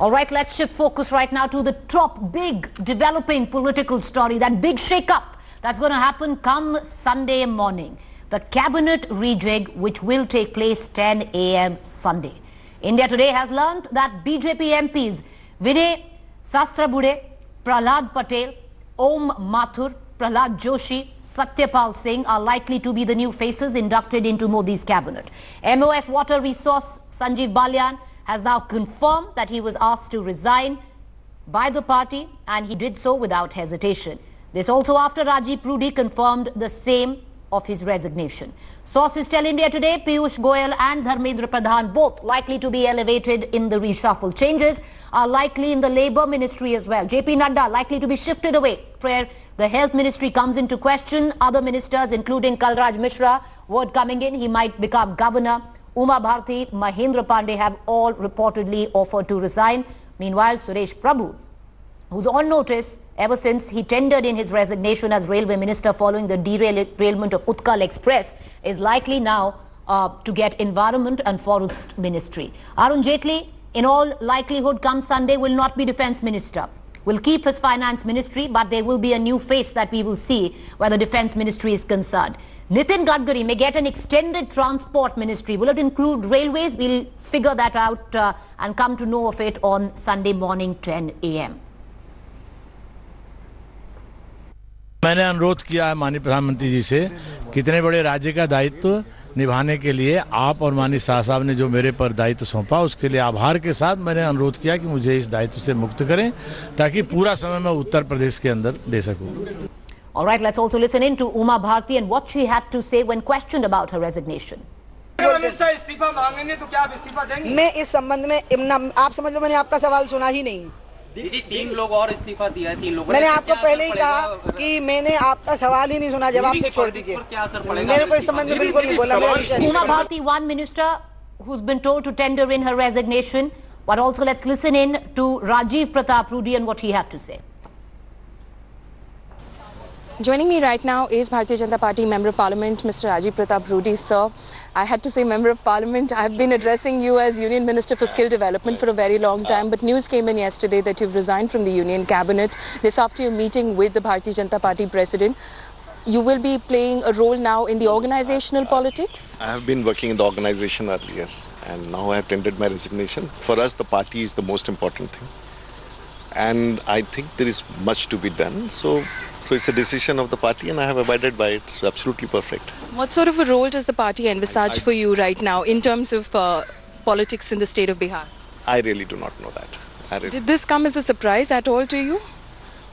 All right, let's shift focus right now to the top big developing political story, that big shake-up that's going to happen come Sunday morning. The cabinet rejig, which will take place 10 a.m. Sunday. India Today has learned that BJP MPs Vinay Sahasrabudhe, Prahlad Patel, Om Mathur, Prahlad Joshi, Satyapal Singh are likely to be the new faces inducted into Modi's cabinet. MOS Water Resource Sanjeev Balyan has now confirmed that he was asked to resign by the party, and he did so without hesitation. This also after Rajiv Rudy confirmed the same of his resignation. Sources tell India Today Piyush Goyal and Narendra Pradhan, both likely to be elevated in the reshuffle. Changes are likely in the Labour Ministry as well. JP Nadda likely to be shifted away, where the Health Ministry comes into question. Other ministers, including Kalraj Mishra, word coming in, he might become governor. Uma Bharati, Mahendra Pandey have all reportedly offered to resign. Meanwhile, Suresh Prabhu, who's on notice ever since he tendered in his resignation as Railway Minister following the derailment of Utkal Express, is likely now to get Environment and Forest Ministry. Arun Jaitley, in all likelihood, come Sunday, will not be Defence Minister. Will keep his Finance Ministry, but there will be a new face that we will see where the Defence Ministry is concerned. Nitin Gadkari may get an extended Transport Ministry. Will it include railways? We'll figure that out and come to know of it on Sunday morning 10 a.m. मैंने अनुरोध किया है माननीय प्रधानमंत्री जी से कितने बड़े राज्य का दायित्व निभाने के लिए आप और माननीय शाह साहब ने जो मेरे पर दायित्व सौंपा, उसके लिए आभार के साथ मैंने अनुरोध किया कि मुझे इस दायित्व से मुक्त करें ताकि पूरा समय मैं उत्तर प्रदेश के अंदर दे सकूं। All right, let's also listen in to Uma Bharati and what she had to say when questioned about her resignation. इस्तीफा मांगेंगे तो क्या आप इस्तीफा देंगे? मैं इस संबंध में आप समझ लो मैंने आपका सवाल सुना ही नहीं। दीदी 3 लोग और इस्तीफा दिया है, 3 लोगों ने। मैंने आपको पहले ही कहा कि मैंने आपका सवाल ही नहीं सुना, जवाब पे छोड़ दीजिए। क्या असर पड़ेगा? मेरे को इस संबंध में बिल्कुल नहीं बोला। Uma Bharati, one minister who's been told to tender in her resignation, but also let's listen in to Rajiv Pratap Rudy and what he had to say. Joining me right now is Bharatiya Janata Party Member of Parliament, Mr. Rajiv Pratap Rudy. Sir, I had to say Member of Parliament. I've been addressing you as Union Minister for Skill Development for a very long time, but news came in yesterday that you've resigned from the Union Cabinet. This after your meeting with the Bharatiya Janata Party President. You will be playing a role now in the organizational politics? I have been working in the organization earlier, and now I have tendered my resignation. For us, the party is the most important thing. And I think there is much to be done. So it's a decision of the party and I have abided by it. So absolutely perfect. What sort of a role does the party envisage for you right now in terms of politics in the state of Bihar? I really do not know that. Did this come as a surprise at all to you?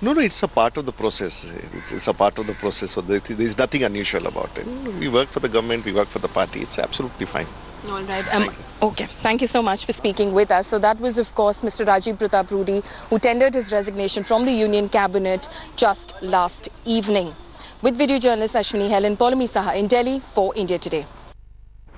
No, it's a part of the process. It's a part of the process. So there is nothing unusual about it. We work for the government, we work for the party. It's absolutely fine. All right. Okay. Thank you so much for speaking with us. So that was, of course, Mr. Rajiv Pratap Rudy, who tendered his resignation from the Union Cabinet just last evening. With video journalist Ashwini Helen, Paulami Saha in Delhi for India Today.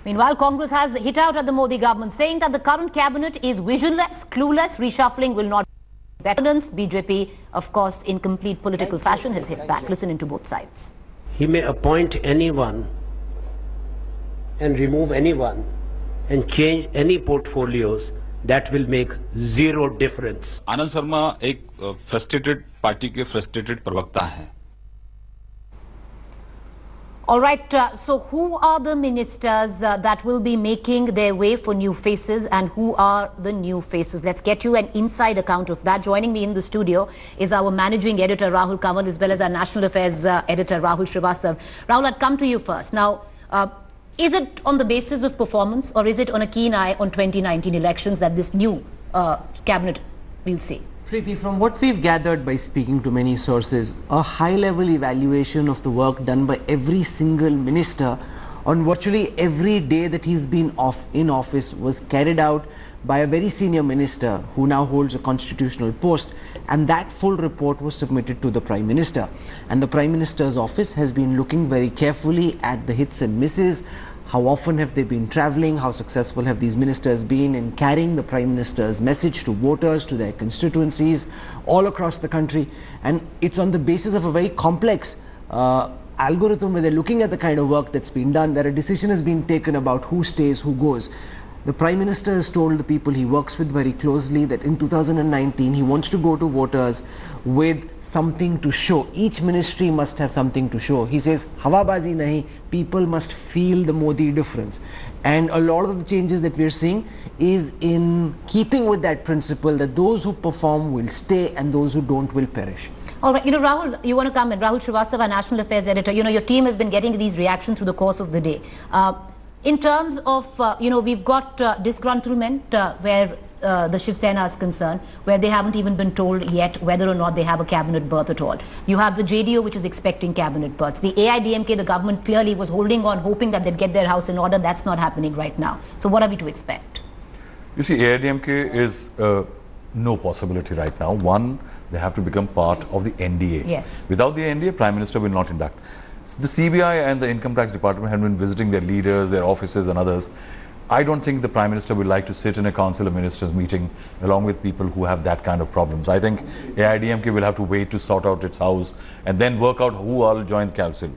Meanwhile, Congress has hit out at the Modi government, saying that the current cabinet is visionless, clueless, reshuffling will not be better. BJP, of course, in complete political fashion, has hit back. Listen into both sides. He may appoint anyone and remove anyone and change any portfolios, that will make zero difference. Anand Sharma एक frustrated party के frustrated प्रवक्ता हैं. All right, so who are the ministers that will be making their way for new faces, and who are the new faces? Let's get you an inside account of that. Joining me in the studio is our managing editor Rahul Kanwal, as well as our national affairs editor Rahul Srivastav. Rahul, I'd come to you first. Now, is it on the basis of performance, or is it on a keen eye on 2019 elections that this new cabinet will see? Preeti, from what we've gathered by speaking to many sources, a high-level evaluation of the work done by every single minister on virtually every day that he's been in office was carried out by a very senior minister who now holds a constitutional post, and that full report was submitted to the Prime Minister. And the Prime Minister's office has been looking very carefully at the hits and misses. How often have they been travelling? How successful have these ministers been in carrying the Prime Minister's message to voters, to their constituencies all across the country? And it's on the basis of a very complex algorithm where they're looking at the kind of work that's been done, that a decision has been taken about who stays, who goes. The Prime Minister has told the people he works with very closely that in 2019 he wants to go to voters with something to show. Each ministry must have something to show. He says, Hawabazi nahi, people must feel the Modi difference. And a lot of the changes that we're seeing is in keeping with that principle that those who perform will stay and those who don't will perish. All right, Rahul, you want to come in. Rahul Srivastava, National Affairs Editor. Your team has been getting these reactions through the course of the day. In terms of, we've got disgruntlement where the Shiv Sena is concerned, where they haven't even been told yet whether or not they have a cabinet berth at all. You have the JDO, which is expecting cabinet berths. The AIDMK, the government clearly was holding on, hoping that they'd get their house in order. That's not happening right now. So what are we to expect? You see, AIDMK is no possibility right now. One, they have to become part of the NDA. Yes. Without the NDA, Prime Minister will not induct. The CBI and the Income Tax Department have been visiting their leaders, their offices and others. I don't think the Prime Minister would like to sit in a Council of Ministers meeting along with people who have that kind of problems. I think AIDMK will have to wait to sort out its house and then work out who all join the council.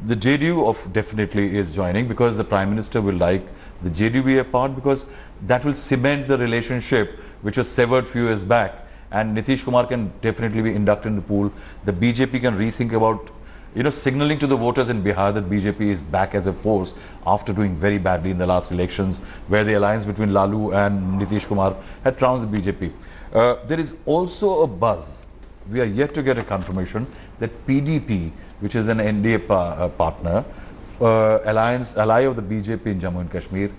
The JDU definitely is joining because the Prime Minister will like the JDU be a part, because that will cement the relationship which was severed few years back, and Nitish Kumar can definitely be inducted in the pool. The BJP can rethink about signaling to the voters in Bihar that BJP is back as a force after doing very badly in the last elections, where the alliance between Lalu and Nitish Kumar had trounced the BJP. There is also a buzz. We are yet to get a confirmation that PDP, which is an NDA partner, ally of the BJP in Jammu and Kashmir,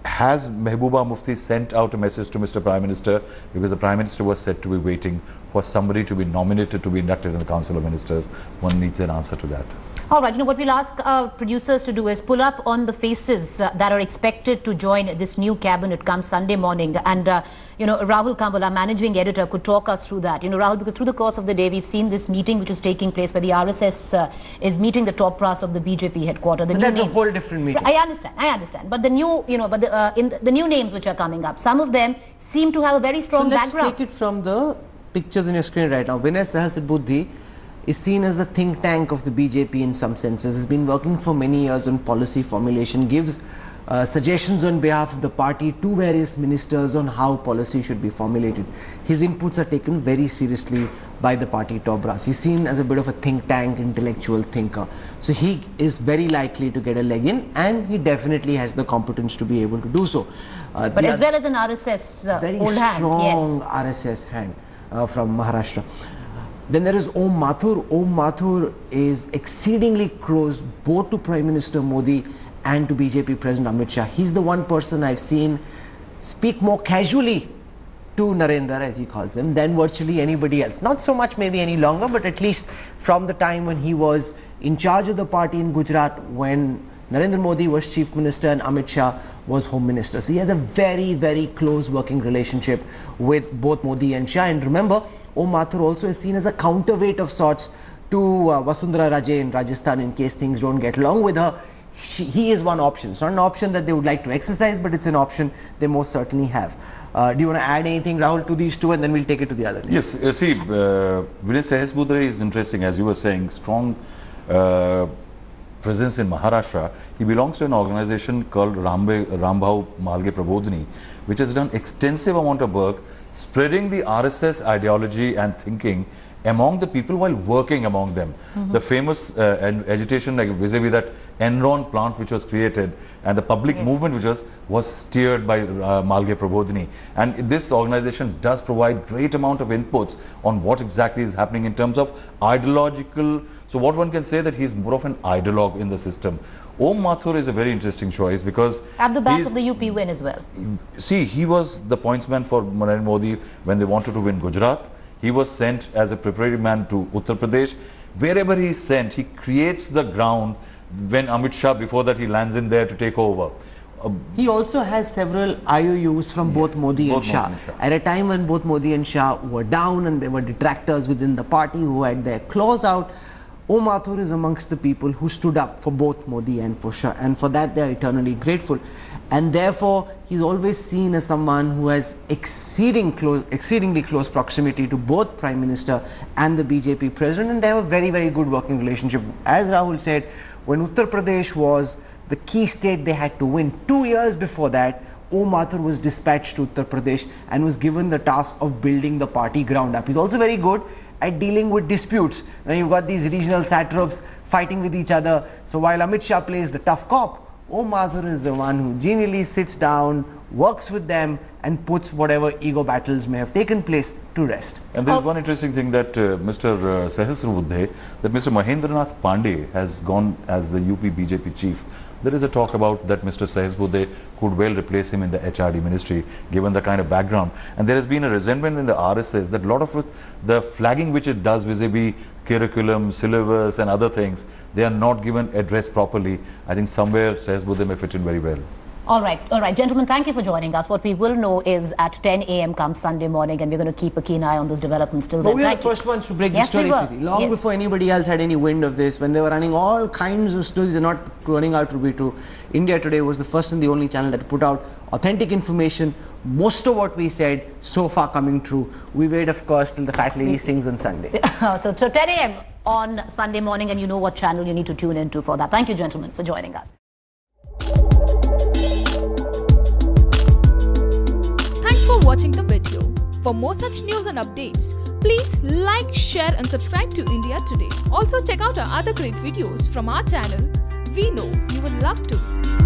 has Mehbooba Mufti sent out a message to Mr. Prime Minister, because the Prime Minister was said to be waiting for somebody to be nominated to be inducted in the Council of Ministers. One needs an answer to that. All right, what we'll ask our producers to do is pull up on the faces that are expected to join this new cabinet come Sunday morning. And, Rahul Kambal, our managing editor, could talk us through that. Rahul, because through the course of the day, we've seen this meeting which is taking place where the RSS is meeting the top brass of the BJP headquarters. But that's a whole different meeting. I understand. But the new, the new names which are coming up, some of them seem to have a very strong background. Let's take it from the pictures on your screen right now. Vinay Sahasrabudhe is seen as the think tank of the BJP in some senses. Has been working for many years on policy formulation, gives suggestions on behalf of the party to various ministers on how policy should be formulated. His inputs are taken very seriously by the party top brass. He's seen as a bit of a think tank, intellectual thinker. So he is very likely to get a leg in, and he definitely has the competence to be able to do so. But as well as an RSS very old hand. Strong yes. RSS hand from Maharashtra. Then there is Om Mathur. Om Mathur is exceedingly close both to Prime Minister Modi and to BJP President Amit Shah. He's the one person I've seen speak more casually to Narendra, as he calls them, than virtually anybody else. Not so much maybe any longer, but at least from the time when he was in charge of the party in Gujarat, when Narendra Modi was Chief Minister and Amit Shah was Home Minister. So he has a very, very close working relationship with both Modi and Shah. And remember, Om Mathur also is seen as a counterweight of sorts to Vasundhara Raje in Rajasthan in case things don't get along with her. He is one option. It's not an option that they would like to exercise, but it's an option they most certainly have. Do you want to add anything, Rahul, to these two, and then we'll take it to the other? Yes, see, Vinay Sahasrabudhe is interesting, as you were saying, strong presence in Maharashtra. He belongs to an organization called Rambhau Malge Prabodhini, which has done extensive amount of work spreading the RSS ideology and thinking among the people while working among them. The famous agitation like vis-a-vis that Enron plant which was created, and the public movement which was steered by Malge Prabodhini. And this organization does provide great amount of inputs on what exactly is happening in terms of ideological. So what one can say that he's more of an ideologue in the system. Om Mathur is a very interesting choice because at the back of the UP win as well. See, he was the pointsman for Narendra Modi when they wanted to win Gujarat. He was sent as a preparatory man to Uttar Pradesh. Wherever he is sent, he creates the ground when Amit Shah, before that, he lands in there to take over. He also has several IOUs from both Modi and Shah. At a time when both Modi and Shah were down and there were detractors within the party who had their claws out, Om Mathur is amongst the people who stood up for both Modi and for Shah, and for that they are eternally grateful. And therefore, he's always seen as someone who has exceedingly close proximity to both Prime Minister and the BJP President, and they have a very, very good working relationship. As Rahul said, when Uttar Pradesh was the key state they had to win, 2 years before that, Om Mathur was dispatched to Uttar Pradesh and was given the task of building the party ground up. He's also very good at dealing with disputes. Now you've got these regional satraps fighting with each other. So while Amit Shah plays the tough cop, Om Mathur is the one who genially sits down, works with them and puts whatever ego battles may have taken place to rest. And there is one interesting thing that Mr. Sahasrabuddhe, that Mr. Mahendra Pandey has gone as the UP BJP chief. There is a talk about that Mr. Sahasrabuddhe could well replace him in the HRD ministry, given the kind of background. And there has been a resentment in the RSS that a lot of it, the flagging which it does vis-a-vis curriculum, syllabus and other things, they are not given address properly. I think somewhere Sahasrabuddhe may fit in very well. All right, gentlemen, thank you for joining us. What we will know is at 10 a.m. comes Sunday morning, and we're going to keep a keen eye on this development still. But we were the first ones to break the story. Long before anybody else had any wind of this, when they were running all kinds of stories, they're not running out to be true. India Today was the first and the only channel that put out authentic information. Most of what we said so far coming true. We wait, of course, till the fat lady sings on Sunday. So 10 a.m. on Sunday morning, and you know what channel you need to tune into for that. Thank you, gentlemen, for joining us. For watching the video. For more such news and updates, please like, share and subscribe to India Today. Also check out our other great videos from our channel. We know you will love to.